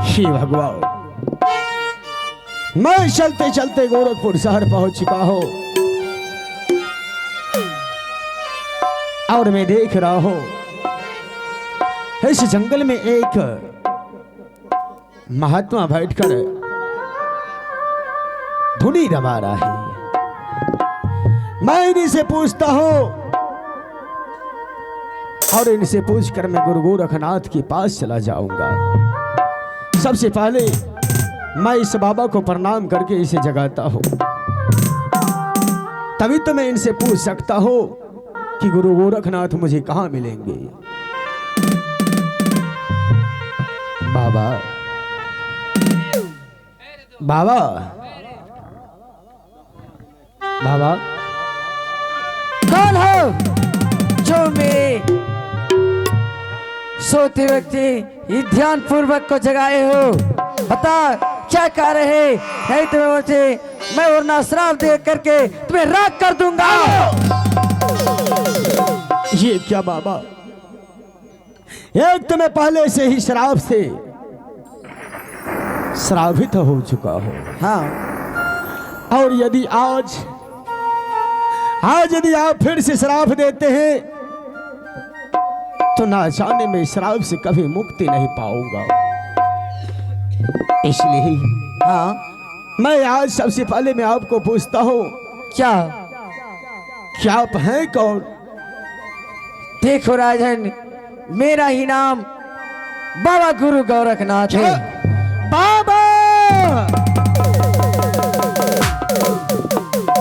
हे भगवान, मैं चलते चलते गोरखपुर शहर पहुंच चुका हूं और मैं देख रहा हूं इस जंगल में एक महात्मा बैठकर धुनी रमा रहा है। मैं इनसे पूछता हूं और इनसे पूछकर मैं गुरु गोरखनाथ के पास चला जाऊंगा। सबसे पहले मैं इस बाबा को प्रणाम करके इसे जगाता हूं, तभी तो मैं इनसे पूछ सकता हूं कि गुरु गोरखनाथ मुझे कहां मिलेंगे। बाबा बाबा बाबा, कौन हो जो मेरे सोते व्यक्ति ध्यान पूर्वक को जगाए हो? बता क्या कार्य है, नहीं तो मैं वरना श्राप दे करके तुम्हें राख कर दूंगा। ये क्या बाबा, एक तो मैं पहले से ही शराब से श्रावित हो चुका हूं। हाँ, और यदि आज यदि आप फिर से श्राप देते हैं तो ना जाने मैं शराब से कभी मुक्ति नहीं पाऊंगा। इसलिए हाँ, मैं आज सबसे पहले मैं आपको पूछता हूं, क्या आप हैं कौन? देखो राजन, मेरा ही नाम बाबा गुरु गोरखनाथ है। बाबा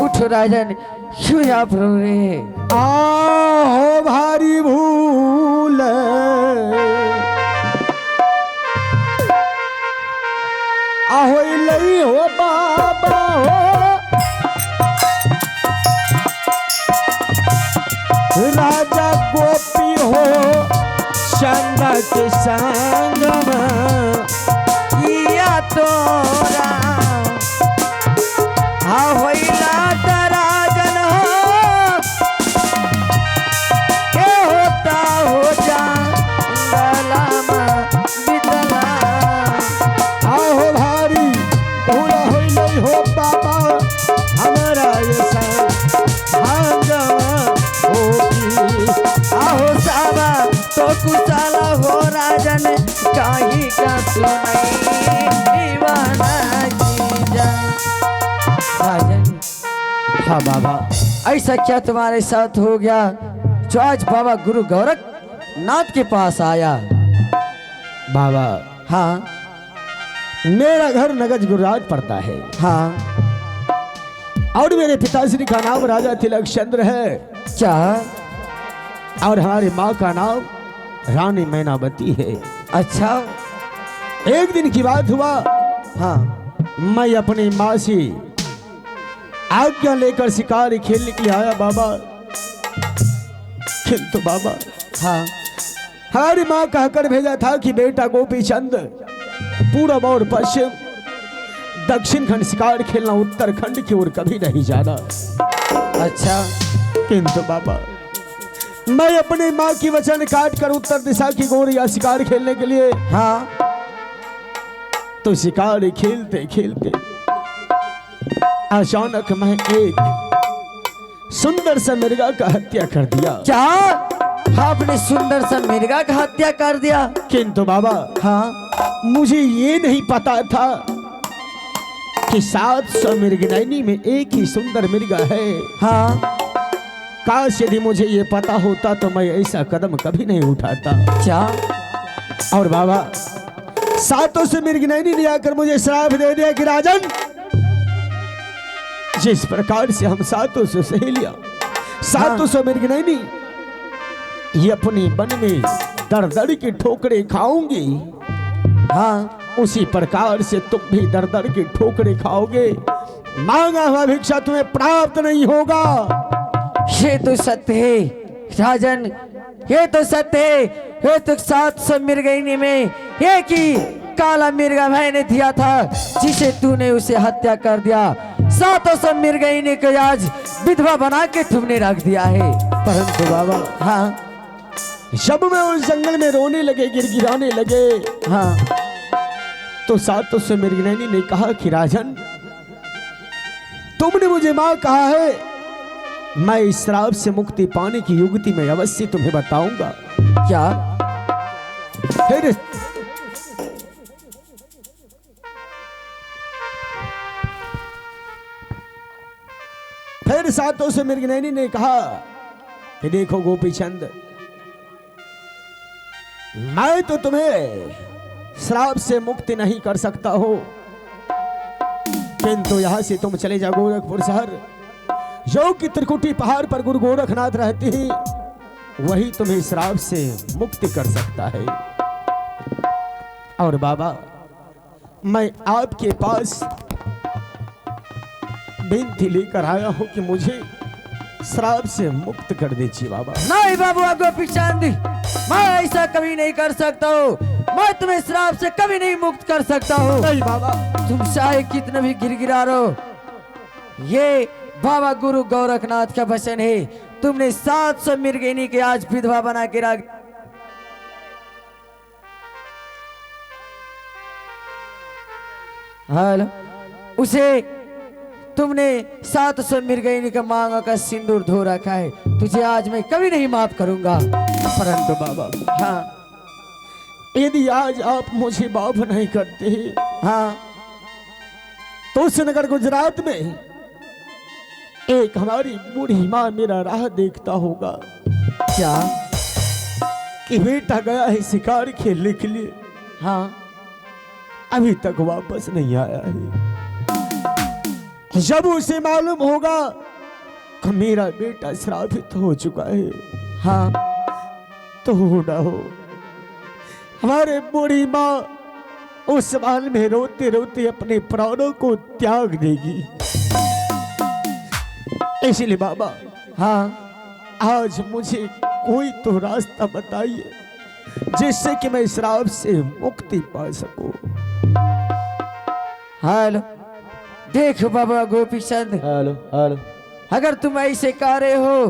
उठो राजन, क्यों आप रो रहे हैं? हो भारी भूल आहो लई हो बाबा हो, राजा गोपी हो संगत संगम किया तोरा होइला तराजन हो के होता हो जा गलामा बितला। आहो भारी भूल हो नहीं हो बाबा हमारा ये आहो साबा तो कुशाला हो राजन, काही का सुनाई राजन। हाँ बाबा, ऐसा क्या तुम्हारे साथ हो गया जो आज बाबा गुरु गोरखनाथ के पास आया? बाबा हाँ मेरा घर नगज गुजरात पड़ता है। हाँ, और मेरे पिताश्री का नाम राजा तिलक चंद्र है। क्या? और हमारी माँ का नाम रानी मैनावती है। अच्छा, एक दिन की बात हुआ, हाँ, मैं अपनी माँ से आज्ञा लेकर शिकार खेलने के लिए आया बाबा। किंतु बाबा हाँ, हमारी माँ कहकर भेजा था कि बेटा गोपी चंद पूरब और पश्चिम दक्षिण खंड शिकार खेलना, उत्तरखंड की ओर कभी नहीं जाना। अच्छा, किंतु बाबा मैं अपनी माँ की वचन काट कर उत्तर दिशा की ओर या शिकार खेलने के लिए, हाँ, तो शिकार खेलते खेलते अचानक मैं एक सुंदर सा मिर्गा का हत्या कर दिया। क्या आपने सुंदर सा मिर्गा का हत्या कर दिया? किंतु बाबा हाँ, मुझे ये नहीं पता था कि 700 मृगनयनी में एक ही सुंदर मिर्गा है। हाँ, काश यदि मुझे ये पता होता तो मैं ऐसा कदम कभी नहीं उठाता। क्या? और बाबा 700 मृगनयनी ने आकर मुझे श्राप दे दिया कि राजन, जिस प्रकार से हम 700 सहेलियां 700 मृगनयनी ये अपनी वन में दर दर की ठोकरें खाऊंगी, हाँ, उसी प्रकार से तुम भी दर दर की ठोकरें खाओगे। मांगा हुआ भिक्षा तुम्हें प्राप्त नहीं होगा। ये तो सत्य है राजन, ये तो सत्य है। ये तो 700 मृगनयनी में एक ही काला मिर्गा मैंने दिया था, जिसे तूने उसे हत्या कर दिया। 700 मृगनयनी को आज विधवा बना के तुमने रख दिया है। परंतु बाबा हाँ, जब मैं उस जंगल में रोने लगे, गिड़गिड़ाने लगे, हाँ, तो सातों से मृगनयनी ने कहा कि राजन, तुमने मुझे मां कहा है, मैं इस श्राप से मुक्ति पाने की युक्ति में अवश्य तुम्हें बताऊंगा। क्या? फिर सातों से मृगनयनी ने कहा कि देखो गोपी चंद, मैं तो तुम्हें श्राप से मुक्ति नहीं कर सकता हो, किंतु यहां से तुम चले जाओ गोरखपुर शहर, जो कि त्रिकुटी पहाड़ पर गुरु गोरखनाथ रहते हैं, वही तुम्हें श्राप से मुक्ति कर सकता है। और बाबा, मैं आपके पास विनती लेकर आया हूं कि मुझे श्राप से मुक्त कर दीजिए बाबा। नहीं बाबू गोपी चंद, मैं ऐसा कभी नहीं कर सकता हूँ। मैं तुम्हें श्राप से कभी नहीं मुक्त कर सकता हूँ। नहीं बाबा, तुम चाहे कितना भी गिरगिरा रहो, ये बाबा गुरु गोरखनाथ का वचन है। तुमने 700 मृगनयनी के आज विधवा बना के रख। हेलो, उसे तुमने 700 मृगनयनी का मांगा का सिंदूर धो रखा है। तुझे आज मैं कभी नहीं माफ करूंगा। परंतु बाबा, हाँ यदि आज आप मुझे माफ नहीं करते, हाँ, तो उस नगर गुजरात में एक हमारी बूढ़ी माँ मेरा राह देखता होगा क्या? कि बेटा गया है शिकार खेलने के लिए, हाँ, अभी तक वापस नहीं आया है। जब उसे मालूम होगा कि मेरा बेटा श्रापित हो चुका है, हाँ, तो ना हो हमारे बूढ़ी माँ उस माल में रोते रोते अपने प्राणों को त्याग देगी। इसलिए बाबा, हाँ, आज मुझे कोई तो रास्ता बताइए जिससे कि मैं श्राप से मुक्ति पा सकूं। हेलो, देखो बाबा गोपी चंद, हेलो हेलो, अगर तुम ऐसे कह रहे हो,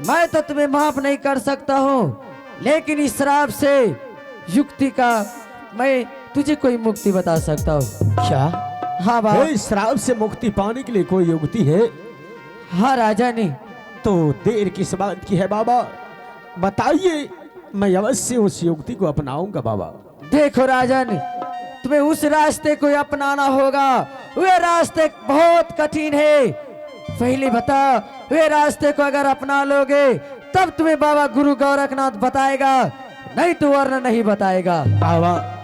मैं तो तुम्हें माफ नहीं कर सकता हूँ, लेकिन इस श्राप से युक्ति का मैं तुझे कोई मुक्ति बता सकता हूँ। क्या? हाँ बाबा। इस श्राप से मुक्ति पाने के लिए कोई युक्ति है? हाँ राजा ने। तो देर किस बात की है बाबा, बताइए, मैं अवश्य उस युक्ति को अपनाऊंगा बाबा। देखो राजन, तुम्हें उस रास्ते को अपनाना होगा। वे रास्ते बहुत कठिन है। पहले बता, वे रास्ते को अगर अपना लोगे तब तुम्हें बाबा गुरु गोरखनाथ बताएगा, नहीं तो वरना नहीं बताएगा। बाबा,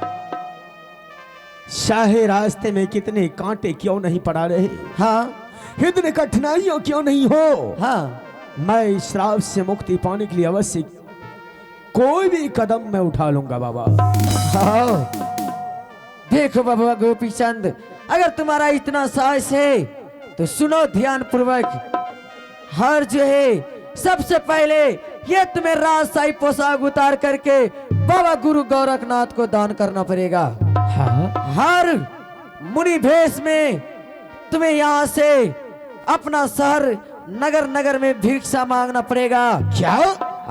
शाहे रास्ते में कितने कांटे क्यों नहीं पड़ा रहे, हाँ, इतने कठिनाइयों क्यों नहीं हो, हाँ, मैं इस श्राप से मुक्ति पाने के लिए अवश्य कोई भी कदम मैं उठा लूंगा बाबा। हाँ, देखो बाबा गोपी चंद, अगर तुम्हारा इतना साहस है तो सुनो ध्यान पूर्वक। हर जो है, सबसे पहले ये तुम्हें राजशाही पोशाक उतार करके बाबा गुरु गोरखनाथ को दान करना पड़ेगा। हाँ? हर मुनि भेष में तुम्हें यहाँ से अपना शहर नगर नगर में भिक्षा मांगना पड़ेगा। क्या?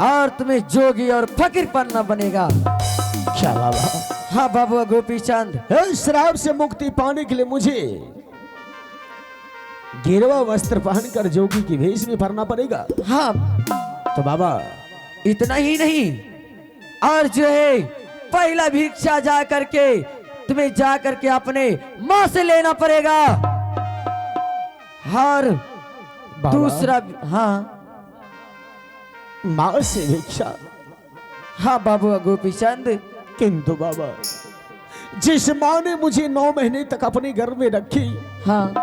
और तुम्हें जोगी और फकीर बनना बनेगा। क्या बाबा? हाँ बाबा गोपी चंद, इस श्राप से मुक्ति पाने के लिए मुझे गिरवा वस्त्र पहनकर जोगी की भेष में भरना पड़ेगा। हाँ, तो बाबा, इतना ही नहीं, और जो है पहला भिक्षा जा करके तुम्हें जा करके अपने माँ से लेना पड़ेगा। और बाबा, दूसरा, हाँ, माँ से भिक्षा? हाँ बाबू गोपी चंद, किंतु बाबा, जिस माँ ने मुझे 9 महीने तक अपने घर में रखी, हाँ,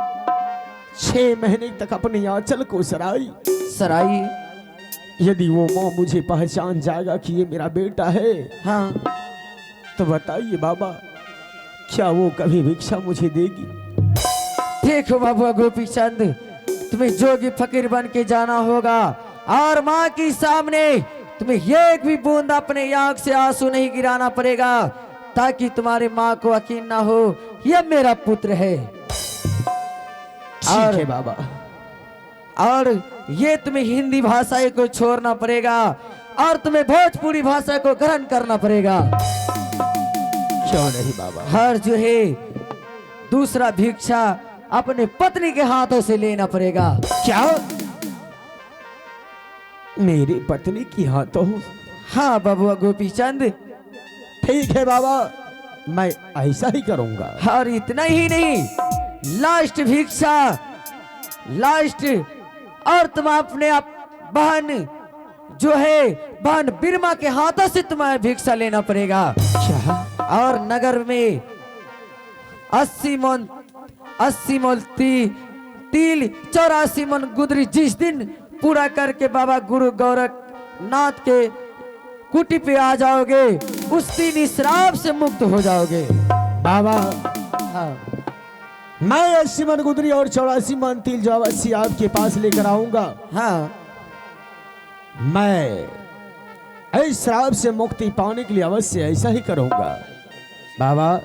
6 महीने तक अपनी आंचल को सराई, सराई, यदि वो माँ मुझे पहचान जाएगा कि ये मेरा बेटा है, हाँ, तो बताइए बाबा, क्या वो कभी भिक्षा मुझे देगी? देखो बाबू गोपी चंद, तुम्हें जोगी फकीर बन के जाना होगा और माँ के सामने तुम्हें एक भी बूंद अपने आंख से आंसू नहीं गिराना पड़ेगा, ताकि तुम्हारे माँ को यकीन ना हो यह मेरा पुत्र है। ठीक है बाबा। और ये तुम्हें हिंदी भाषा को छोड़ना पड़ेगा और तुम्हें भोजपुरी भाषा को ग्रहण करना पड़ेगा। क्यों नहीं बाबा। हर जो है दूसरा भिक्षा अपने पत्नी के हाथों से लेना पड़ेगा। क्या मेरी पत्नी की हाथों? हाँ बबुआ गोपी चंद, ठीक है बाबा, मैं ऐसा ही करूंगा। और इतना ही नहीं, लास्ट भिक्षा, लास्ट, और तुम अपने आप बहन जो है बहन बिरमा के हाथों से तुम्हें भिक्षा लेना पड़ेगा। क्या? और नगर में 80 मन तिल 84 मन गुदरी जिस दिन पूरा करके बाबा गुरु गोरखनाथ के कुटी पे आ जाओगे, उस दिन इस श्राप से मुक्त हो जाओगे। बाबा हाँ मैं 80 मन गुदरी और 84 मन तिल जो अवश्य आपके पास लेकर आऊंगा। हाँ, मैं इस श्राप से मुक्ति पाने के लिए अवश्य ऐसा ही करूंगा। बाबा